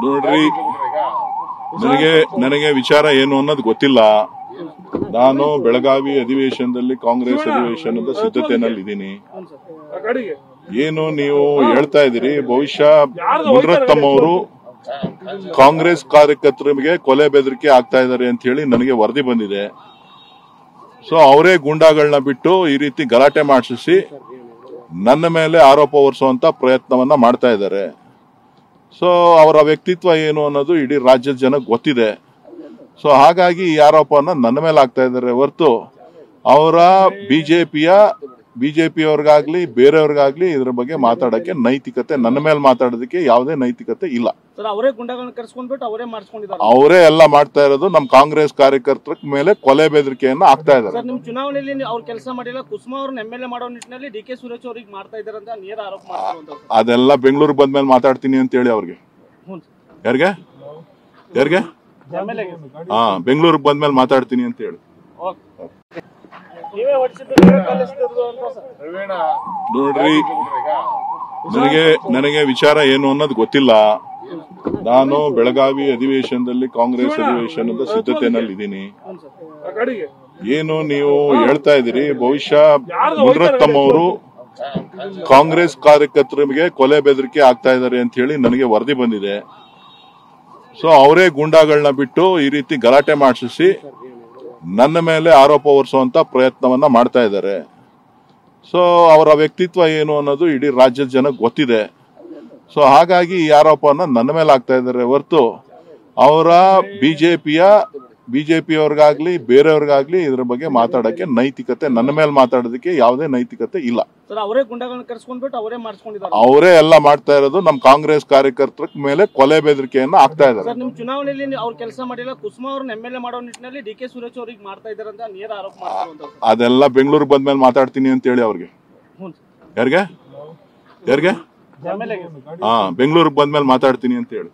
ನೋಡ್ರಿ, ನನಗೆ ವಿಚಾರ ಏನು ಅನ್ನೋದು ಗೊತ್ತಿಲ್ಲ. ನಾನು ಬೆಳಗಾವಿ ಅಧಿವೇಶನದಲ್ಲಿ ಕಾಂಗ್ರೆಸ್ ಅಧಿವೇಶನದ ಸಿದ್ಧತೆನಲ್ಲಿದ್ದೀನಿ. ಏನು ನೀವು ಹೇಳ್ತಾ ಇದ್ದೀರಿ, ಬಹುಶಃ ಮುನಿರತ್ನಂ ಅವರು ಕಾಂಗ್ರೆಸ್ ಕಾರ್ಯಕರ್ತರಿಗೆ ಕೊಲೆ ಬೆದರಿಕೆ ಆಗ್ತಾ ಇದ್ದಾರೆ ಅಂತ ಹೇಳಿ ನನಗೆ ವರದಿ ಬಂದಿದೆ. ಸೊ ಅವರೇ ಗುಂಡಾಗಳನ್ನ ಬಿಟ್ಟು ಈ ರೀತಿ ಗಲಾಟೆ ಮಾಡಿಸಿ ನನ್ನ ಮೇಲೆ ಆರೋಪ ಹೊರಿಸುವಂತ ಪ್ರಯತ್ನವನ್ನ ಮಾಡ್ತಾ ಇದ್ದಾರೆ. ಸೊ ಅವರ ವ್ಯಕ್ತಿತ್ವ ಏನು ಅನ್ನೋದು ಇಡೀ ರಾಜ್ಯದ ಜನಕ್ಕೆ ಗೊತ್ತಿದೆ. ಸೊ ಹಾಗಾಗಿ ಈ ಆರೋಪನ ನನ್ನ ಮೇಲೆ ಆಗ್ತಾ ಇದ್ದಾರೆ ಹೊರತು ಅವರ ಬಿಜೆಪಿಯವ್ರಿಗಾಗ್ಲಿ ಬೇರೆಯವ್ರಿಗಾಗ್ಲಿ ಇದ್ರ ಬಗ್ಗೆ ಮಾತಾಡಕ್ಕೆ ನೈತಿಕತೆ, ನನ್ನ ಮೇಲೆ ಮಾತಾಡೋದಕ್ಕೆ ಯಾವುದೇ ನೈತಿಕತೆ ಇಲ್ಲ. ಅವರೇ ಎಲ್ಲ ಮಾಡ್ತಾ ಇರೋದು. ನಮ್ಮ ಕಾಂಗ್ರೆಸ್ ಕಾರ್ಯಕರ್ತರ ಮೇಲೆ ಕೊಲೆ ಬೆದರಿಕೆಯನ್ನ ಆಗ್ತಾ ಇದ್ದಾರೆ. ಚುನಾವಣೆಯಲ್ಲಿ ಅವ್ರು ಕೆಲಸ ಮಾಡಿಲ್ಲ, ಕುಸುಮಾ ಅವ್ರನ್ನ MLA ಮಾಡೋ ನಿಟ್ಟಿನಲ್ಲಿ DK ಸುರೇಶ್ ಅವ್ರಿಗೆ ಮಾಡ್ತಾ ಇದ್ದಾರೆ ಅಂತ ನೇರ ಆರೋಪ ಮಾಡ್ತಾರೆ. ಅದೆಲ್ಲ ಬೆಂಗಳೂರಿಗೆ ಬಂದ್ಮೇಲೆ ಮಾತಾಡ್ತೀನಿ ಅಂತ ಹೇಳಿ ಅವ್ರಿಗೆ. ಯಾರಿಗೆ ಬೆಂಗಳೂರಿಗೆ ಬಂದ್ಮೇಲೆ ಮಾತಾಡ್ತೀನಿ ಅಂತ ಹೇಳಿ. ನೋಡ್ರಿ, ನನಗೆ ವಿಚಾರ ಏನು ಅನ್ನೋದು ಗೊತ್ತಿಲ್ಲ. ನಾನು ಬೆಳಗಾವಿ ಅಧಿವೇಶನದಲ್ಲಿ ಕಾಂಗ್ರೆಸ್ ಅಧಿವೇಶನದ ಸಿದ್ಧತೆನಲ್ಲಿದ್ದೀನಿ. ಏನು ನೀವು ಹೇಳ್ತಾ ಇದ್ದೀರಿ, ಬಹುಶಃ ಮುನಿರತ್ನಂ ಅವರು ಕಾಂಗ್ರೆಸ್ ಕಾರ್ಯಕರ್ತರಿಗೆ ಕೊಲೆ ಬೆದರಿಕೆ ಆಗ್ತಾ ಇದ್ದಾರೆ ಅಂತ ಹೇಳಿ ನನಗೆ ವರದಿ ಬಂದಿದೆ. ಸೊ ಅವರೇ ಗುಂಡಾಗಳನ್ನ ಬಿಟ್ಟು ಈ ರೀತಿ ಗಲಾಟೆ ಮಾಡಿಸಿ ನನ್ನ ಮೇಲೆ ಆರೋಪ ಹೊರಿಸುವಂತ ಪ್ರಯತ್ನವನ್ನ ಮಾಡ್ತಾ ಇದ್ದಾರೆ. ಸೊ ಅವರ ವ್ಯಕ್ತಿತ್ವ ಏನು ಅನ್ನೋದು ಇಡೀ ರಾಜ್ಯದ ಜನಕ್ಕೆ ಗೊತ್ತಿದೆ. ಸೊ ಹಾಗಾಗಿ ಈ ಆರೋಪನ ನನ್ನ ಮೇಲೆ ಆಗ್ತಾ ಇದ್ದಾರೆ ಹೊರತು ಅವರ ಬಿಜೆಪಿಯವ್ರಿಗಾಗ್ಲಿ ಬೇರೆಯವ್ರಿಗಾಗ್ಲಿ ಇದ್ರ ಬಗ್ಗೆ ಮಾತಾಡಕ್ಕೆ ನೈತಿಕತೆ, ನನ್ನ ಮೇಲೆ ಮಾತಾಡೋದಕ್ಕೆ ಯಾವುದೇ ನೈತಿಕತೆ ಇಲ್ಲ. ಅವರೇ ಎಲ್ಲ ಮಾಡ್ತಾ ಇರೋದು. ನಮ್ಮ ಕಾಂಗ್ರೆಸ್ ಕಾರ್ಯಕರ್ತರ ಮೇಲೆ ಕೊಲೆ ಬೆದರಿಕೆಯನ್ನ ಆಗ್ತಾ ಇದ್ದಾರೆ. ಚುನಾವಣೆಯಲ್ಲಿ ಅವ್ರು ಕೆಲಸ ಮಾಡಿಲ್ಲ, ಕುಸುಮಾ ಅವ್ರನ್ನ MLA ಮಾಡೋ ನಿಟ್ಟಿನಲ್ಲಿ DK ಸುರೇಶ್ ಅವ್ರಿಗೆ ಮಾಡ್ತಾ ಇದ್ದಾರೆ ಅಂತ ನೇರ ಆರೋಪ ಮಾಡ್ತಾರೆ. ಅದೆಲ್ಲ ಬೆಂಗಳೂರಿಗೆ ಬಂದ್ಮೇಲೆ ಮಾತಾಡ್ತೀನಿ ಅಂತ ಹೇಳಿ ಅವ್ರಿಗೆ. ಯಾರಿಗೆ ಬೆಂಗಳೂರಿಗೆ ಬಂದ್ಮೇಲೆ ಮಾತಾಡ್ತೀನಿ ಅಂತ ಹೇಳಿ.